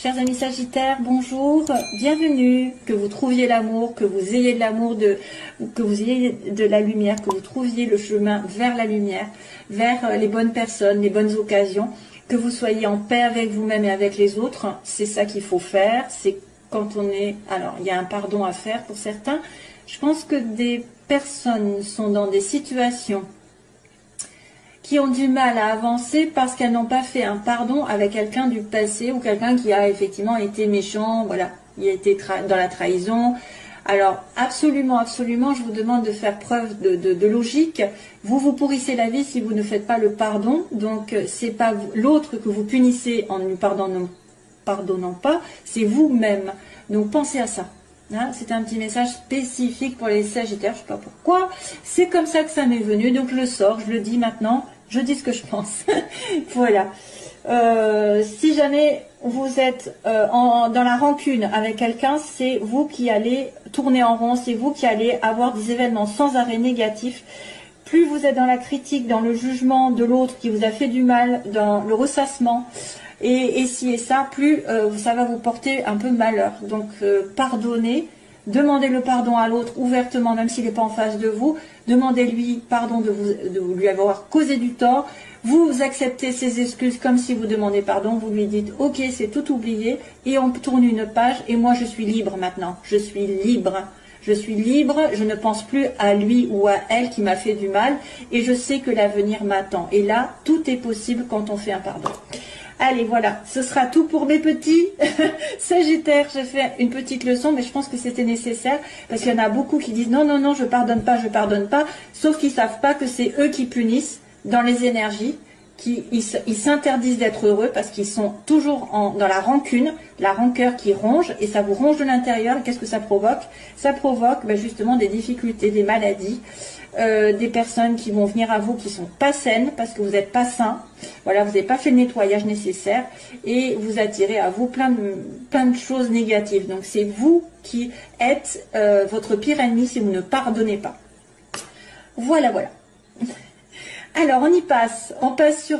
Chers amis Sagittaires, bonjour, bienvenue, que vous trouviez l'amour, que vous ayez de l'amour, que vous ayez de la lumière, que vous trouviez le chemin vers la lumière, vers les bonnes personnes, les bonnes occasions, que vous soyez en paix avec vous-même et avec les autres. C'est ça qu'il faut faire, c'est quand on est... Alors, il y a un pardon à faire pour certains. Je pense que des personnes sont dans des situations qui ont du mal à avancer parce qu'elles n'ont pas fait un pardon avec quelqu'un du passé ou quelqu'un qui a effectivement été méchant, voilà, il a été dans la trahison. Alors, absolument, absolument, je vous demande de faire preuve de logique. Vous pourrissez la vie si vous ne faites pas le pardon. Donc, c'est pas l'autre que vous punissez en ne pardonnant pas, c'est vous-même. Donc, pensez à ça. Hein, c'est un petit message spécifique pour les Sagittaires, je ne sais pas pourquoi. C'est comme ça que ça m'est venu, donc je le sors, je le dis maintenant. Je dis ce que je pense. Voilà. Si jamais vous êtes dans la rancune avec quelqu'un, c'est vous qui allez tourner en rond, c'est vous qui allez avoir des événements sans arrêt négatifs. Plus vous êtes dans la critique, dans le jugement de l'autre qui vous a fait du mal, dans le ressassement, et ci et ça, plus ça va vous porter un peu malheur. Donc pardonnez. Demandez le pardon à l'autre ouvertement, même s'il n'est pas en face de vous. Demandez-lui pardon de lui avoir causé du tort. Vous acceptez ses excuses comme si vous demandez pardon. Vous lui dites « Ok, c'est tout oublié » et on tourne une page. Et moi, je suis libre maintenant. Je suis libre. Je suis libre. Je ne pense plus à lui ou à elle qui m'a fait du mal. Et je sais que l'avenir m'attend. Et là, tout est possible quand on fait un pardon. Allez, voilà, ce sera tout pour mes petits Sagittaires. J'ai fait une petite leçon, mais je pense que c'était nécessaire, parce qu'il y en a beaucoup qui disent non, non, non, je pardonne pas, sauf qu'ils savent pas que c'est eux qui punissent dans les énergies, ils s'interdisent d'être heureux, parce qu'ils sont toujours dans la rancune, la rancœur qui ronge, et ça vous ronge de l'intérieur. Et qu'est-ce que ça provoque? Ça provoque justement des difficultés, des maladies, des personnes qui vont venir à vous qui sont pas saines parce que vous n'êtes pas sain, voilà, vous n'avez pas fait le nettoyage nécessaire et vous attirez à vous plein de choses négatives. Donc c'est vous qui êtes votre pire ennemi si vous ne pardonnez pas. Voilà, voilà. Alors on passe sur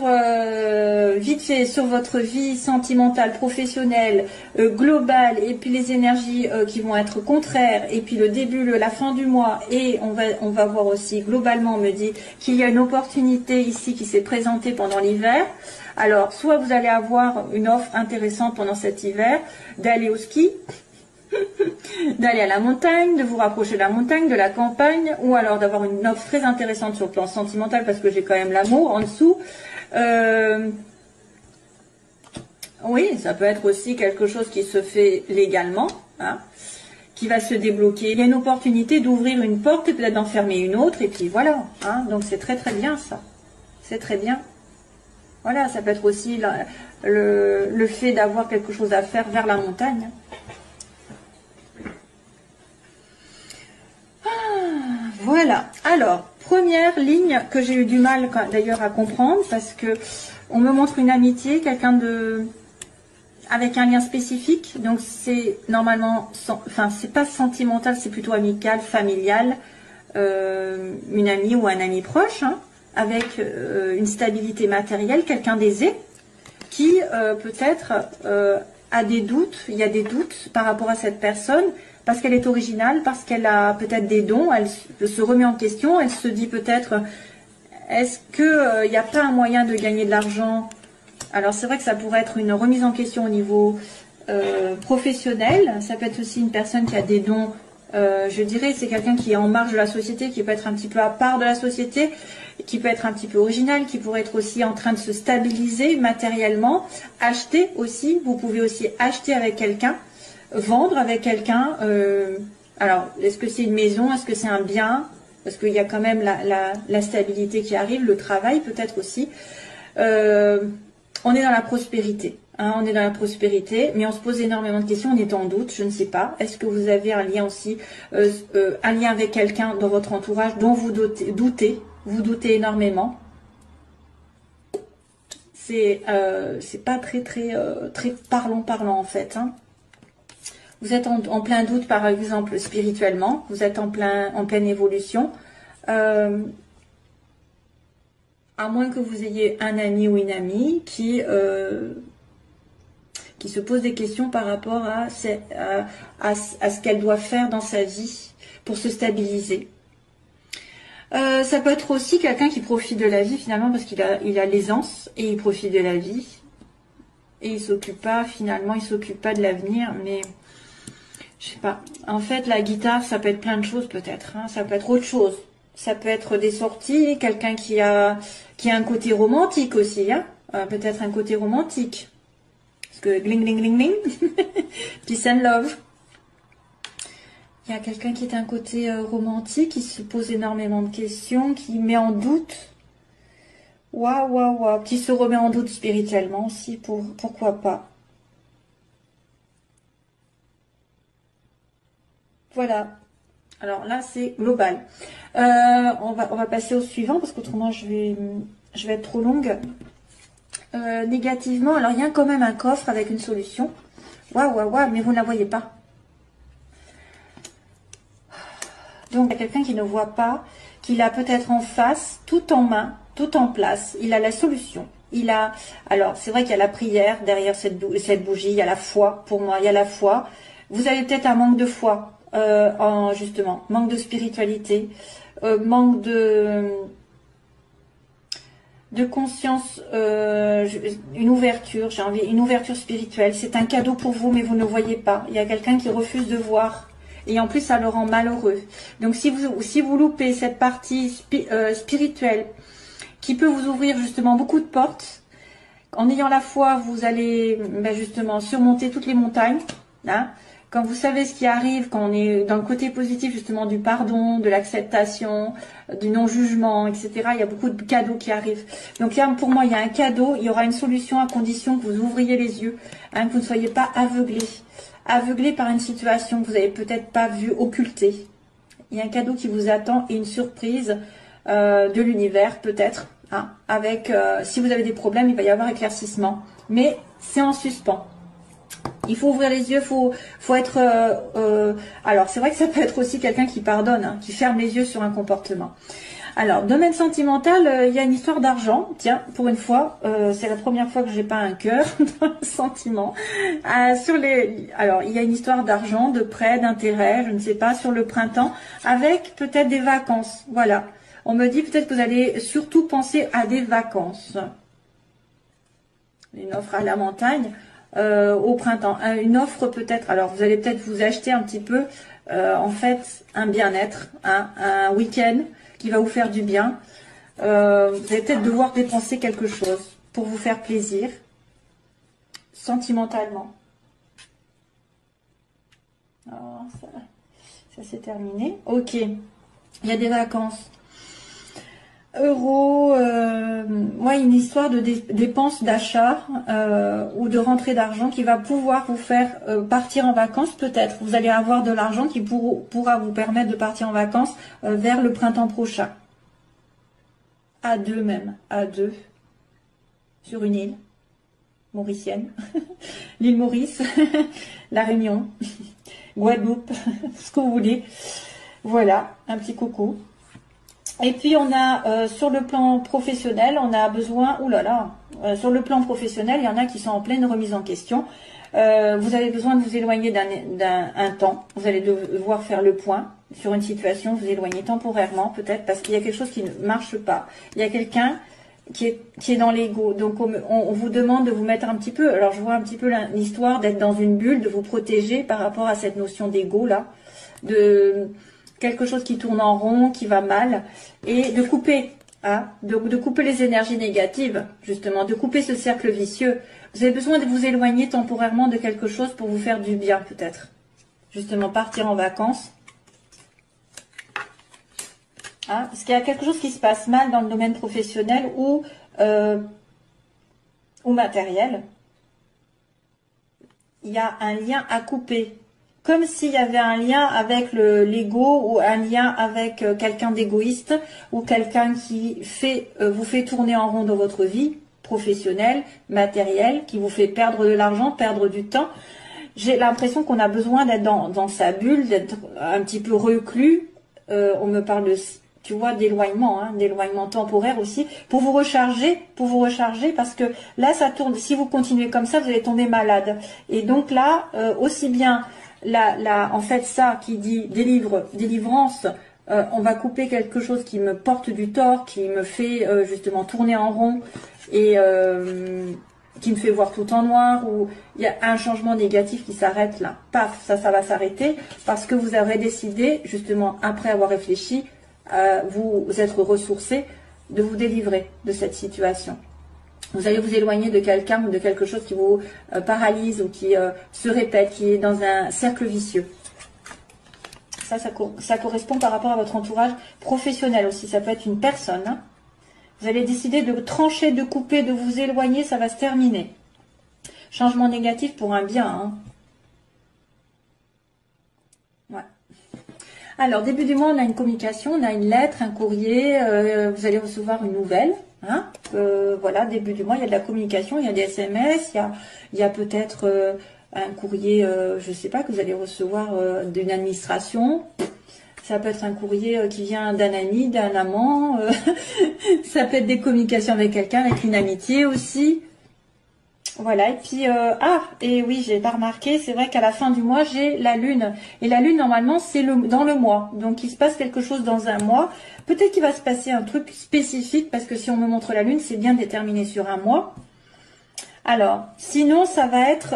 vite fait sur votre vie sentimentale, professionnelle, globale, et puis les énergies qui vont être contraires, et puis le début, la fin du mois, et on va voir aussi globalement, on me dit qu'il y a une opportunité ici qui s'est présentée pendant l'hiver. Alors soit vous allez avoir une offre intéressante pendant cet hiver, d'aller au ski, d'aller à la montagne, de vous rapprocher de la montagne, de la campagne, ou alors d'avoir une offre très intéressante sur le plan sentimental, parce que j'ai quand même l'amour en dessous. Oui, ça peut être aussi quelque chose qui se fait légalement, hein, qui va se débloquer. Il y a une opportunité d'ouvrir une porte et peut-être d'en fermer une autre, et puis voilà. Hein, donc c'est très très bien ça. C'est très bien. Voilà, ça peut être aussi le fait d'avoir quelque chose à faire vers la montagne. Voilà, alors, première ligne que j'ai eu du mal d'ailleurs à comprendre, parce que on me montre une amitié, quelqu'un avec un lien spécifique, donc c'est normalement, enfin c'est pas sentimental, c'est plutôt amical, familial, une amie ou un ami proche, hein, avec une stabilité matérielle, quelqu'un d'aisé, qui peut-être a des doutes, il y a des doutes par rapport à cette personne, parce qu'elle est originale, parce qu'elle a peut-être des dons, elle se remet en question, elle se dit peut-être, est-ce qu'il n'y a pas un moyen de gagner de l'argent? Alors c'est vrai que ça pourrait être une remise en question au niveau professionnel, ça peut être aussi une personne qui a des dons, je dirais c'est quelqu'un qui est en marge de la société, qui peut être un petit peu à part de la société, qui peut être un petit peu original, qui pourrait être aussi en train de se stabiliser matériellement, acheter aussi, vous pouvez aussi acheter avec quelqu'un, vendre avec quelqu'un, alors est-ce que c'est une maison, est-ce que c'est un bien, parce qu'il y a quand même la stabilité qui arrive, le travail peut-être aussi, on est dans la prospérité, hein, on est dans la prospérité, mais on se pose énormément de questions, on est en doute, je ne sais pas, est-ce que vous avez un lien aussi, un lien avec quelqu'un dans votre entourage dont vous vous doutez énormément, c'est pas très parlant en fait, hein. Vous êtes en plein doute, par exemple, spirituellement. Vous êtes en pleine évolution. À moins que vous ayez un ami ou une amie qui qui se pose des questions par rapport à ce qu'elle doit faire dans sa vie pour se stabiliser. Ça peut être aussi quelqu'un qui profite de la vie finalement parce qu'il a l'aisance et il profite de la vie et il s'occupe pas finalement, il s'occupe pas de l'avenir, mais je sais pas. En fait, la guitare, ça peut être plein de choses peut-être, hein. Ça peut être autre chose. Ça peut être des sorties, quelqu'un qui a un côté romantique aussi, hein. Peut-être un côté romantique. Parce que gling gling gling gling, peace and love. Il y a quelqu'un qui est un côté romantique, qui se pose énormément de questions, qui met en doute. Waouh, waouh, waouh. Qui se remet en doute spirituellement aussi, pourquoi pas. Voilà. Alors là, c'est global. On va passer au suivant, parce qu'autrement, je vais être trop longue. Négativement, alors il y a quand même un coffre avec une solution. Waouh, waouh, waouh, mais vous ne la voyez pas. Donc, il y a quelqu'un qui ne voit pas, qu'il a peut-être en face, tout en main, tout en place. Il a la solution. Alors, c'est vrai qu'il y a la prière derrière cette bougie, il y a la foi, pour moi, il y a la foi. Vous avez peut-être un manque de foi, justement, manque de spiritualité, manque de conscience, une ouverture, j'ai envie, une ouverture spirituelle. C'est un cadeau pour vous, mais vous ne le voyez pas. Il y a quelqu'un qui refuse de voir. Et en plus, ça le rend malheureux. Donc, si vous loupez cette partie spirituelle qui peut vous ouvrir justement beaucoup de portes, en ayant la foi, vous allez justement surmonter toutes les montagnes. Hein. Quand vous savez ce qui arrive, quand on est dans le côté positif justement du pardon, de l'acceptation, du non-jugement, etc., il y a beaucoup de cadeaux qui arrivent. Donc pour moi, il y a un cadeau, il y aura une solution à condition que vous ouvriez les yeux, hein, que vous ne soyez pas aveuglé par une situation que vous n'avez peut-être pas vue, occultée. Il y a un cadeau qui vous attend et une surprise de l'univers peut-être. Hein, si vous avez des problèmes, il va y avoir éclaircissement. Mais c'est en suspens. Il faut ouvrir les yeux, faut être... alors, c'est vrai que ça peut être aussi quelqu'un qui pardonne, hein, qui ferme les yeux sur un comportement. Alors, domaine sentimental, il y a une histoire d'argent. Tiens, pour une fois, c'est la première fois que j'ai pas un cœur dans le sentiment. Alors, il y a une histoire d'argent, de prêt, d'intérêt, je ne sais pas, sur le printemps, avec peut-être des vacances. Voilà. On me dit peut-être que vous allez surtout penser à des vacances. Une offre à la montagne. Au printemps, une offre peut-être, alors vous allez peut-être vous acheter un petit peu en fait un bien-être, un week-end qui va vous faire du bien. Vous allez peut-être devoir dépenser quelque chose pour vous faire plaisir sentimentalement. Alors, ça c'est terminé. Ok, il y a des vacances. Euros, ouais, une histoire de dépenses d'achat ou de rentrée d'argent qui va pouvoir vous faire partir en vacances peut-être. Vous allez avoir de l'argent qui pourra vous permettre de partir en vacances vers le printemps prochain. À deux même, à deux, sur une île mauricienne, l'île Maurice, la Réunion, Guadeloupe, ce que vous voulez. Voilà, un petit coucou. Et puis on a sur le plan professionnel, on a besoin, sur le plan professionnel, il y en a qui sont en pleine remise en question. Vous avez besoin de vous éloigner d'un temps. Vous allez devoir faire le point sur une situation, vous éloigner temporairement peut-être parce qu'il y a quelque chose qui ne marche pas. Il y a quelqu'un qui est dans l'ego. Donc on vous demande de vous mettre un petit peu, alors je vois un petit peu l'histoire d'être dans une bulle, de vous protéger par rapport à cette notion d'ego là, de quelque chose qui tourne en rond, qui va mal, et de couper, hein, de couper les énergies négatives, justement, de couper ce cercle vicieux. Vous avez besoin de vous éloigner temporairement de quelque chose pour vous faire du bien, peut-être. Justement, partir en vacances. Hein, parce qu'il y a quelque chose qui se passe mal dans le domaine professionnel ou matériel. Il y a un lien à couper. Comme s'il y avait un lien avec l'ego ou un lien avec quelqu'un d'égoïste ou quelqu'un qui vous fait tourner en rond dans votre vie professionnelle, matérielle, qui vous fait perdre de l'argent, perdre du temps. J'ai l'impression qu'on a besoin d'être dans sa bulle, d'être un petit peu reclus. On me parle de tu vois, d'éloignement, hein, d'éloignement temporaire aussi, pour vous recharger, parce que là, ça tourne. Si vous continuez comme ça, vous allez tomber malade. Et donc là, aussi bien, en fait, ça qui dit délivrance, on va couper quelque chose qui me porte du tort, qui me fait justement tourner en rond et qui me fait voir tout en noir, ou il y a un changement négatif qui s'arrête là. Paf, ça va s'arrêter parce que vous aurez décidé, justement, après avoir réfléchi, vous être ressourcé, de vous délivrer de cette situation. Vous allez vous éloigner de quelqu'un ou de quelque chose qui vous paralyse ou qui se répète, qui est dans un cercle vicieux. Ça correspond par rapport à votre entourage professionnel aussi. Ça peut être une personne, hein. Vous allez décider de trancher, de couper, de vous éloigner, ça va se terminer. Changement négatif pour un bien, hein. Ouais. Alors, début du mois, on a une communication, on a une lettre, un courrier, vous allez recevoir une nouvelle. Hein. Voilà, début du mois, il y a de la communication, il y a des SMS, il y a peut-être un courrier, je ne sais pas, que vous allez recevoir d'une administration. Ça peut être un courrier qui vient d'un ami, d'un amant. Ça peut être des communications avec quelqu'un, avec une amitié aussi. Voilà, et puis, et oui, j'ai pas remarqué, c'est vrai qu'à la fin du mois, j'ai la lune. Et la lune, normalement, c'est dans le mois. Donc, il se passe quelque chose dans un mois. Peut-être qu'il va se passer un truc spécifique, parce que si on me montre la lune, c'est bien déterminé sur un mois. Alors, sinon, ça va être,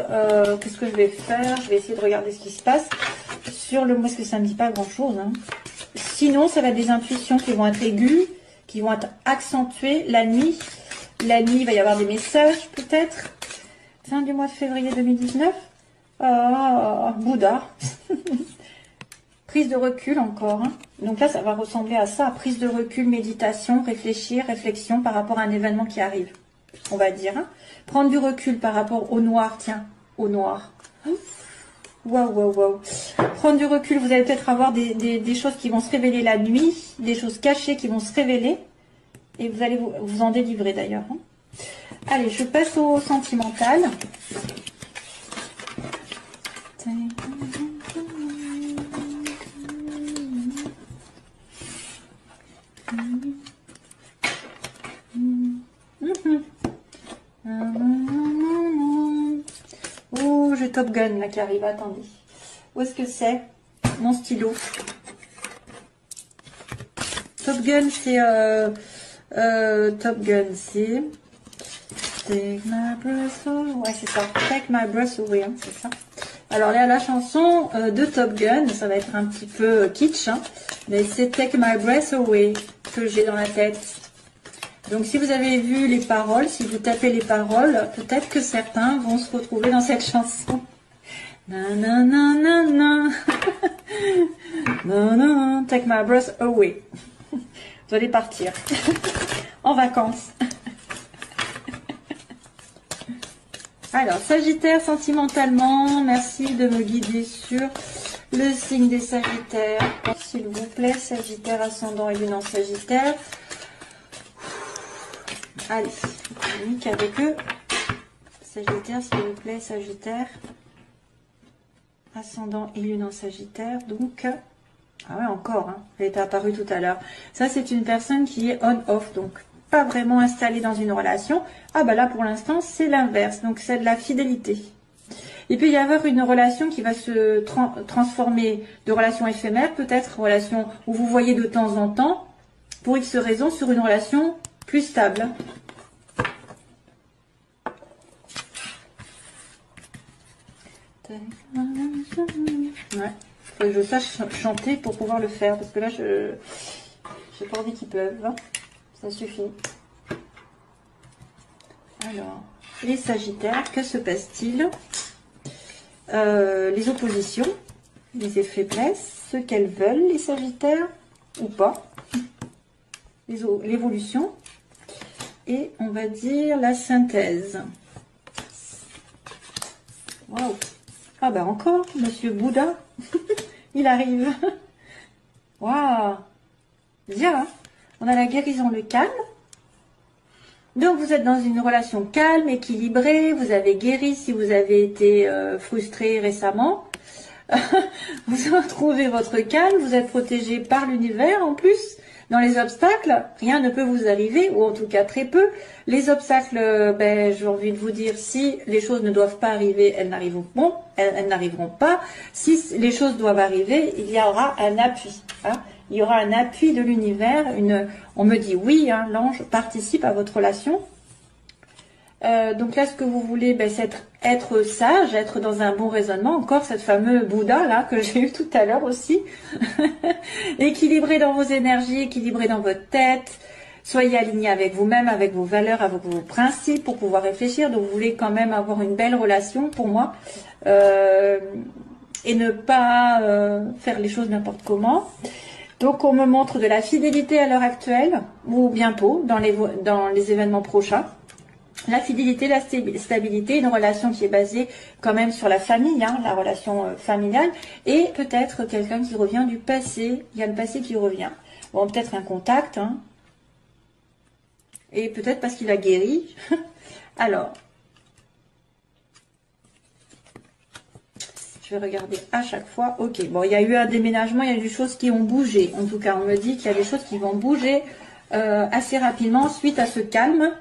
qu'est-ce que je vais faire? Je vais essayer de regarder ce qui se passe sur le mois, parce que ça ne me dit pas grand-chose. Hein. Sinon, ça va être des intuitions qui vont être aiguës, qui vont être accentuées la nuit. La nuit, il va y avoir des messages, peut-être. Fin du mois de février 2019. Bouddha. Prise de recul encore. Hein. Donc là, ça va ressembler à ça. Prise de recul, méditation, réfléchir, réflexion par rapport à un événement qui arrive. On va dire. Hein. Prendre du recul par rapport au noir. Tiens, au noir. Waouh, waouh, waouh. Prendre du recul, vous allez peut-être avoir des choses qui vont se révéler la nuit. Des choses cachées qui vont se révéler. Et vous allez vous en délivrer d'ailleurs. Hein. Allez, je passe au sentimental. Oh, j'ai Top Gun là qui arrive, attendez. Où est-ce que c'est? Mon stylo. Top Gun, c'est... Top Gun, c'est... Take my breath away. Ouais, c'est ça. Take my breath away, hein, c'est ça. Alors là, la chanson de Top Gun, ça va être un petit peu kitsch, hein, mais c'est Take my breath away que j'ai dans la tête. Donc si vous avez vu les paroles, si vous tapez les paroles, peut-être que certains vont se retrouver dans cette chanson. Nanana, nanana, take my breath away. Vous allez partir en vacances. Alors, Sagittaire, sentimentalement, merci de me guider sur le signe des Sagittaires. S'il vous plaît, Sagittaire, ascendant et lune en Sagittaire. Allez, on communique avec eux. Sagittaire, s'il vous plaît, Sagittaire. Ascendant et lune en Sagittaire. Donc, ah ouais, encore, hein, elle était apparue tout à l'heure. Ça, c'est une personne qui est on-off, donc pas vraiment installée dans une relation. Ah bah là, pour l'instant, c'est l'inverse. Donc, c'est de la fidélité. Il peut y avoir une relation qui va se transformer de relation éphémère, peut-être relation où vous voyez de temps en temps, pour X raisons, sur une relation plus stable. Ouais. Faut que je sache chanter pour pouvoir le faire, parce que là, j'ai pas envie qu'il pleuve. Hein. Ça suffit. Alors, les Sagittaires, que se passe-t-il? Les oppositions, les effets faiblesses, ce qu'elles veulent, les Sagittaires, ou pas. L'évolution. Et on va dire la synthèse. Waouh! Ah ben encore, Monsieur Bouddha, il arrive. Waouh! Bien, hein. On a la guérison, le calme. Donc vous êtes dans une relation calme, équilibrée, vous avez guéri si vous avez été frustré récemment. Vous retrouvez votre calme, vous êtes protégé par l'univers en plus. Dans les obstacles, rien ne peut vous arriver, ou en tout cas très peu. Les obstacles, ben, j'ai envie de vous dire, si les choses ne doivent pas arriver, elles n'arriveront pas. Si les choses doivent arriver, il y aura un appui. Hein. Il y aura un appui de l'univers. On me dit oui, hein, l'ange participe à votre relation. Donc là, ce que vous voulez, ben, c'est être sage, être dans un bon raisonnement. Encore cette fameuse Bouddha là que j'ai eu tout à l'heure aussi. Équilibré dans vos énergies, équilibré dans votre tête. Soyez aligné avec vous-même, avec vos valeurs, avec vos principes pour pouvoir réfléchir. Donc vous voulez quand même avoir une belle relation pour moi. Et ne pas faire les choses n'importe comment. Donc on me montre de la fidélité à l'heure actuelle, ou bientôt, dans les événements prochains. La fidélité, la stabilité, une relation qui est basée quand même sur la famille, hein, la relation familiale, et peut-être quelqu'un qui revient du passé. Il y a le passé qui revient. Bon, peut-être un contact, hein, et peut-être parce qu'il a guéri. Alors, je vais regarder à chaque fois. Ok, bon, il y a eu un déménagement, il y a eu des choses qui ont bougé. En tout cas, on me dit qu'il y a des choses qui vont bouger assez rapidement suite à ce calme.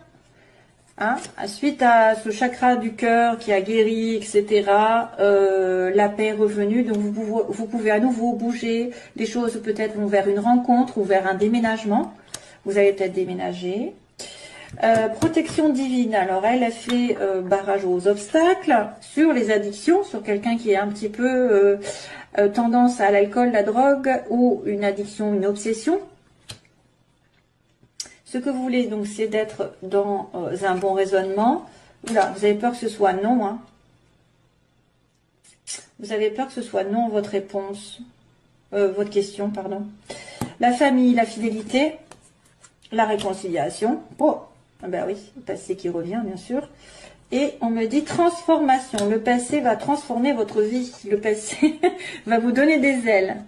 Hein, suite à ce chakra du cœur qui a guéri, etc., la paix est revenue, donc vous pouvez à nouveau bouger, les choses peut-être vont vers une rencontre ou vers un déménagement, vous allez peut-être déménager. Protection divine, alors elle a fait barrage aux obstacles, sur les addictions, sur quelqu'un qui est un petit peu tendance à l'alcool, la drogue, ou une addiction, une obsession. Ce que vous voulez, donc, c'est d'être dans un bon raisonnement. Oula, vous avez peur que ce soit non, hein. Vous avez peur que ce soit non, votre réponse, votre question, pardon. La famille, la fidélité, la réconciliation. Oh, ben oui, le passé qui revient, bien sûr. Et on me dit transformation. Le passé va transformer votre vie. Le passé va vous donner des ailes.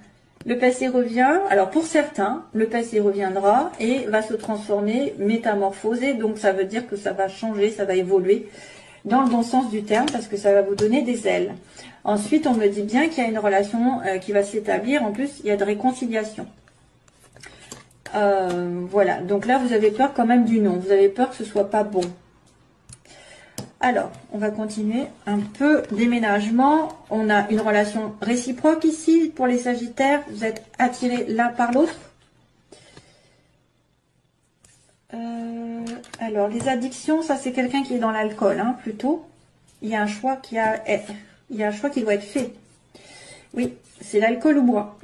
Le passé revient, alors pour certains, le passé reviendra et va se transformer, métamorphoser, donc ça veut dire que ça va changer, ça va évoluer dans le bon sens du terme parce que ça va vous donner des ailes. Ensuite, on me dit bien qu'il y a une relation qui va s'établir, en plus il y a de réconciliation. Voilà, donc là vous avez peur quand même du non, vous avez peur que ce soit pas bon. Alors, on va continuer un peu. Déménagement, on a une relation réciproque ici pour les Sagittaires. Vous êtes attirés l'un par l'autre. Alors, les addictions, ça c'est quelqu'un qui est dans l'alcool, hein, plutôt. Il y a un choix qui doit être fait. Oui, c'est l'alcool ou boire.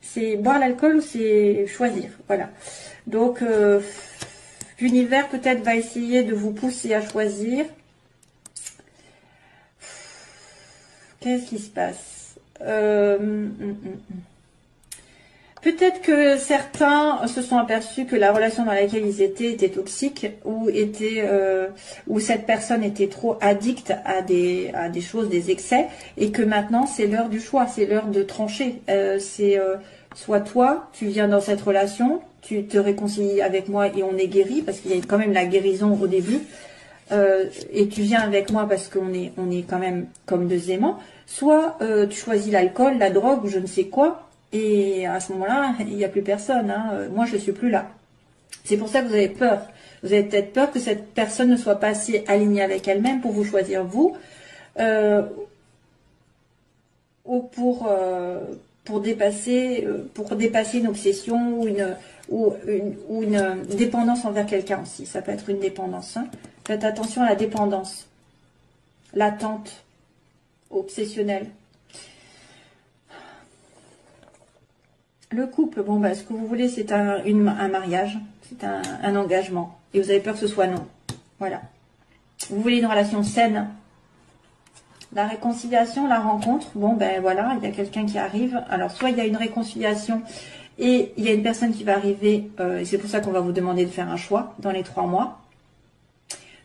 C'est boire l'alcool ou c'est choisir. Voilà. Donc, l'univers peut-être va essayer de vous pousser à choisir. Qu'est-ce qui se passe? Peut-être que certains se sont aperçus que la relation dans laquelle ils étaient était toxique ou cette personne était trop addicte à des choses, des excès, et que maintenant c'est l'heure du choix, c'est l'heure de trancher. Soit toi, tu viens dans cette relation, tu te réconcilies avec moi et on est guéri, parce qu'il y a quand même la guérison au début, et tu viens avec moi parce qu'on est quand même comme deux aimants, soit tu choisis l'alcool, la drogue ou je ne sais quoi, et à ce moment-là, il n'y a plus personne, hein. Moi je ne suis plus là. C'est pour ça que vous avez peur. Vous avez peut-être peur que cette personne ne soit pas assez alignée avec elle-même pour vous choisir vous, ou pour dépasser une obsession ou une dépendance envers quelqu'un aussi. Ça peut être une dépendance. Hein. Faites attention à la dépendance, l'attente, obsessionnelle. Le couple, bon, bah, ce que vous voulez, c'est un mariage, c'est un engagement. Et vous avez peur que ce soit non. Voilà. Vous voulez une relation saine. La réconciliation, la rencontre, bon ben voilà, il y a quelqu'un qui arrive. Alors soit il y a une réconciliation et il y a une personne qui va arriver, et c'est pour ça qu'on va vous demander de faire un choix dans les 3 mois.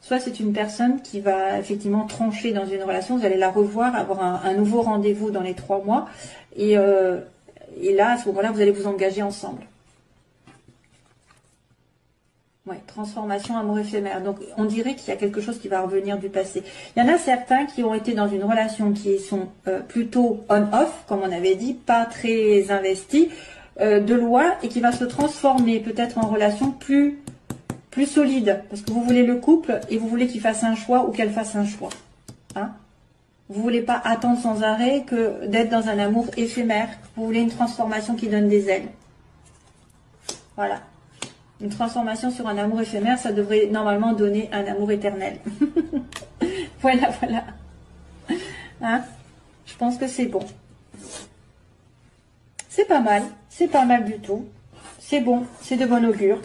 Soit c'est une personne qui va effectivement trancher dans une relation, vous allez la revoir, avoir un nouveau rendez-vous dans les 3 mois. Et là, à ce moment-là, vous allez vous engager ensemble. Ouais, transformation, amour éphémère. Donc, on dirait qu'il y a quelque chose qui va revenir du passé. Il y en a certains qui ont été dans une relation qui sont plutôt on-off, comme on avait dit, pas très investis, de loi et qui va se transformer peut-être en relation plus solide. Parce que vous voulez le couple et vous voulez qu'il fasse un choix ou qu'elle fasse un choix. Hein? Vous voulez pas attendre sans arrêt que d'être dans un amour éphémère. Vous voulez une transformation qui donne des ailes. Voilà. Une transformation sur un amour éphémère, ça devrait normalement donner un amour éternel. Voilà, voilà. Hein? Je pense que c'est bon. C'est pas mal du tout. C'est bon, c'est de bon augure.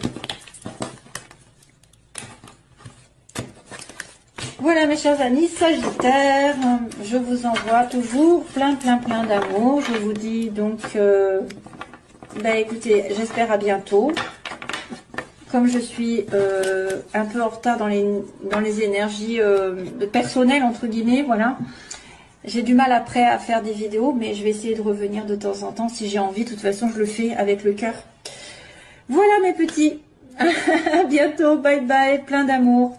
Voilà mes chers amis Sagittaire, je vous envoie toujours plein d'amour. Je vous dis donc, écoutez, j'espère à bientôt. Comme je suis un peu en retard dans les énergies personnelles, entre guillemets, voilà. J'ai du mal après à faire des vidéos, mais je vais essayer de revenir de temps en temps si j'ai envie. De toute façon, je le fais avec le cœur. Voilà mes petits. À bientôt, bye bye, plein d'amour.